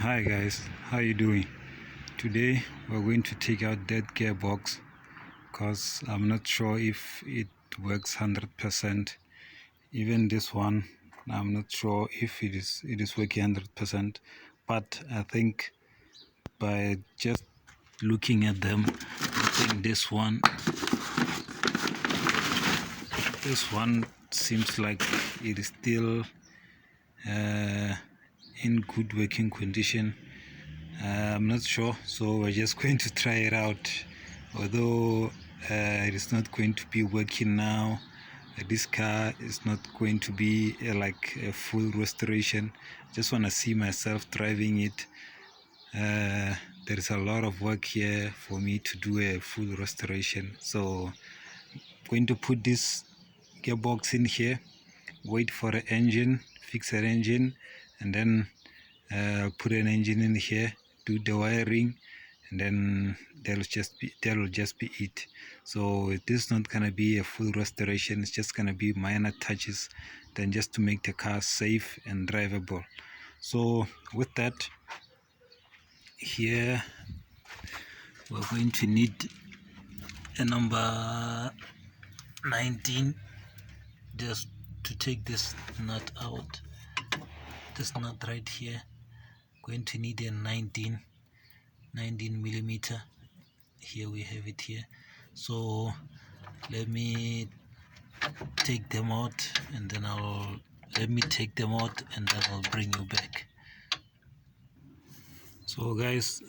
Hi guys, how you doing? Today we're going to take out that gearbox because I'm not sure if it works 100%. Even this one, I'm not sure if it is working 100%. But I think by just looking at them, I think this one seems like it is still in good working condition. I'm not sure, so we're just going to try it out. Although it is not going to be working now, this car is not going to be like a full restoration. I just want to see myself driving it. There is a lot of work here for me to do a full restoration, so I'm going to put this gearbox in here, wait for an engine, fix an engine, and then put an engine in here, do the wiring, and then that will just be it. So this is not gonna be a full restoration, it's just gonna be minor touches, then just to make the car safe and drivable. So with that, here we're going to need a number 19 just to take this nut out. This nut right here, going to need a 19 millimeter. Here we have it here. So let me take them out, and then I'll bring you back. So guys,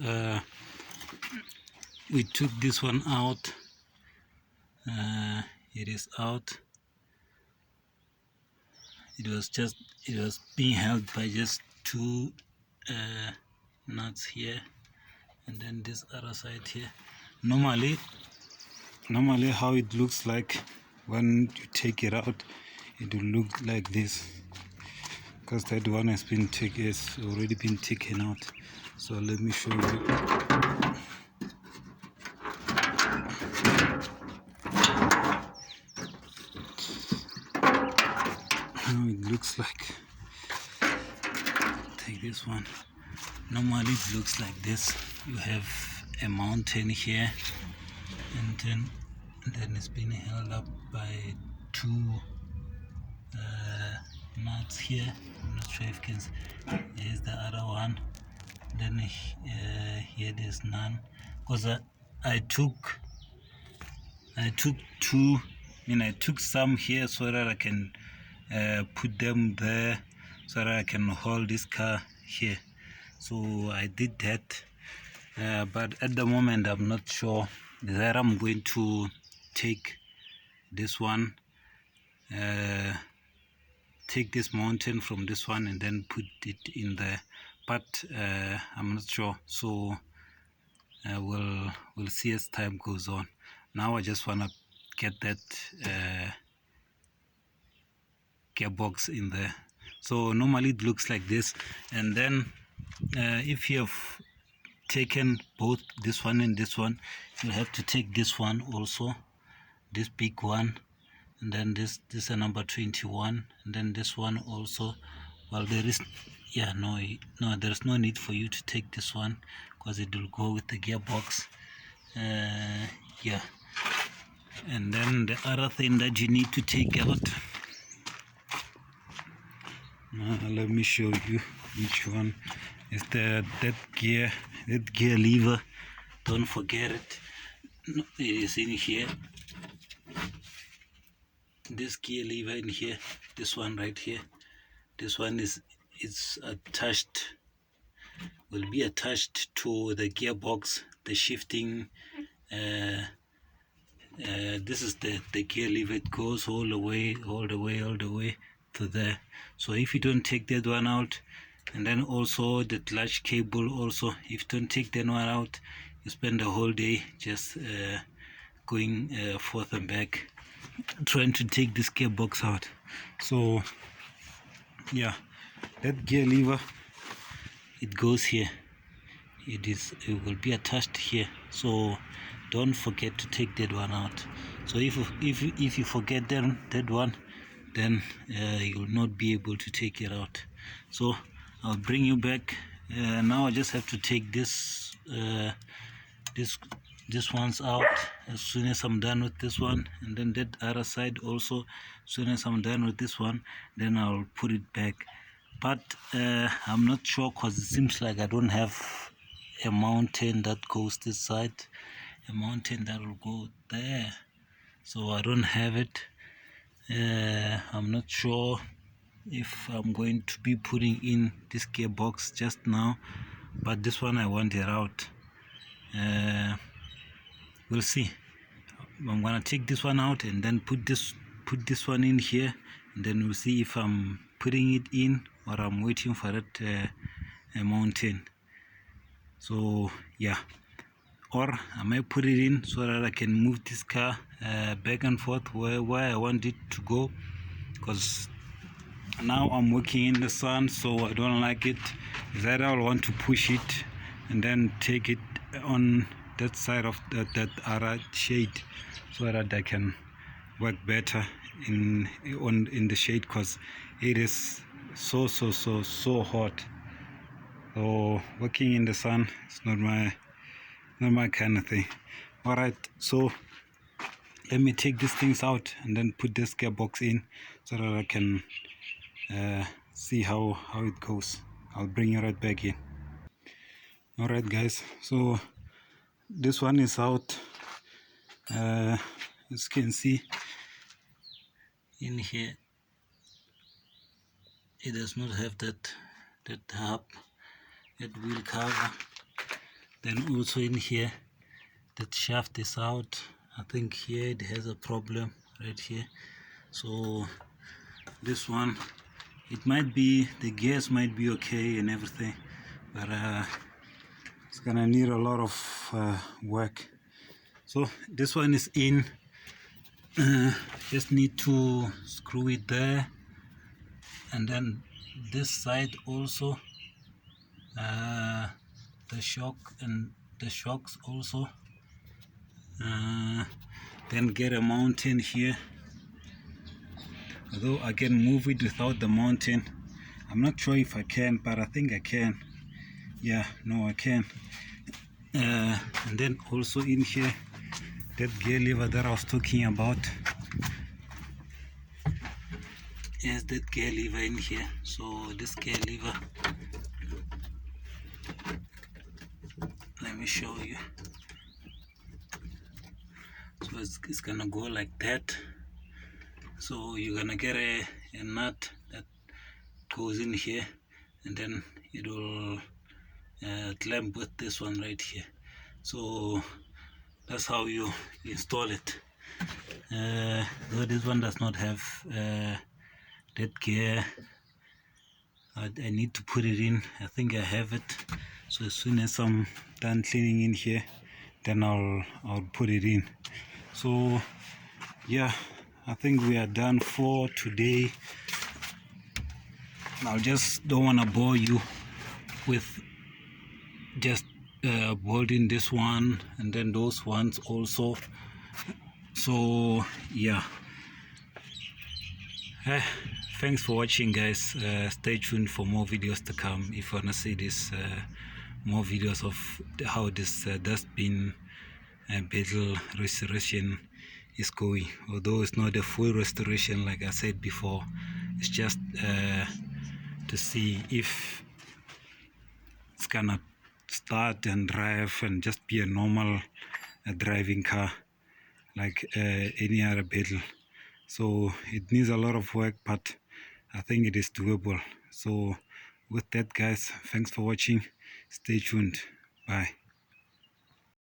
we took this one out. It is out. It was being held by just two nuts here, and then this other side here. Normally how it looks like when you take it out, it will look like this, because that one has already been taken out. So let me show you. How it looks like. Take this one. Normally it looks like this. You have a mountain here, and then it's been held up by two nuts here. I'm not sure if you can see. Here's the other one. Then here there's none, because I took two. I took some here so that I can put them there, so that I can hold this car here. So I did that, but at the moment I'm not sure that I'm going to take this one, take this mountain from this one and then put it in there, but I'm not sure. So we'll see as time goes on. Now I just want to get that gearbox in there. So normally it looks like this, and then if you have taken both this one and this one, you have to take this one also, this big one, and then this is a number 21, and then this one also. Well, there's no need for you to take this one, because it will go with the gearbox. And then the other thing that you need to take out, let me show you which one is that gear lever. Don't forget it. It is in here. This gear lever in here, this one right here, this one is attached, will be attached to the gearbox, the shifting. This is the gear lever. It goes all the way to there. So if you don't take that one out, and then also the clutch cable also, if you don't take that one out, you spend the whole day just going forth and back trying to take this gearbox out. So yeah, that gear lever, it goes here. It will be attached here, so don't forget to take that one out. So if you forget that one, then you will not be able to take it out. So I'll bring you back Now I just have to take this this one's out as soon as I'm done with this one, and then that other side also as soon as I'm done with this one, then I'll put it back. But I'm not sure, because it seems like I don't have a mountain that goes this side, a mountain that will go there, so I don't have it. I'm not sure if I'm going to be putting in this gearbox just now, but this one I want it out. We'll see. I'm gonna take this one out and then put this one in here, and then we'll see if I'm putting it in or I'm waiting for it a mountain. So yeah, or I might put it in so that I can move this car back and forth where I want it to go, because now I'm working in the sun, so I don't like it. That I'll want to push it and then take it on that side of that other shade, so that I can work better in the shade, because it is so hot. So working in the sun is not my kind of thing. All right, so let me take these things out and then put this gearbox in so that I can see how it goes. I'll bring you right back in. All right guys, so this one is out. As you can see in here, it does not have that hub, that wheel cover. Then also in here, that shaft is out. I think here it has a problem right here. So this one, it might be, the gears might be okay and everything, but it's gonna need a lot of work. So this one is in. Just need to screw it there, and then this side also, the shock and the shocks also, then get a mountain here. Although I can move it without the mountain, I'm not sure if I can, but I think I can. Yeah, no, I can. And then also in here, that gear lever that I was talking about. Yes, that gear lever in here. So this gear lever, let me show you. So it's gonna go like that. So you're gonna get a nut that goes in here, and then it will clamp with this one right here. So that's how you install it. Though this one does not have that gear, I need to put it in. I think I have it. So as soon as I'm done cleaning in here, then I'll put it in. So yeah, I think we are done for today. I just don't want to bore you with just building this one and then those ones also. So yeah, thanks for watching guys. Stay tuned for more videos to come. If you want to see this more videos of how this dustbin beetle restoration is going, although it's not a full restoration like I said before. It's just to see if it's gonna start and drive and just be a normal driving car like any other beetle. So it needs a lot of work, but I think it is doable. So with that guys, thanks for watching. Stay tuned. Bye.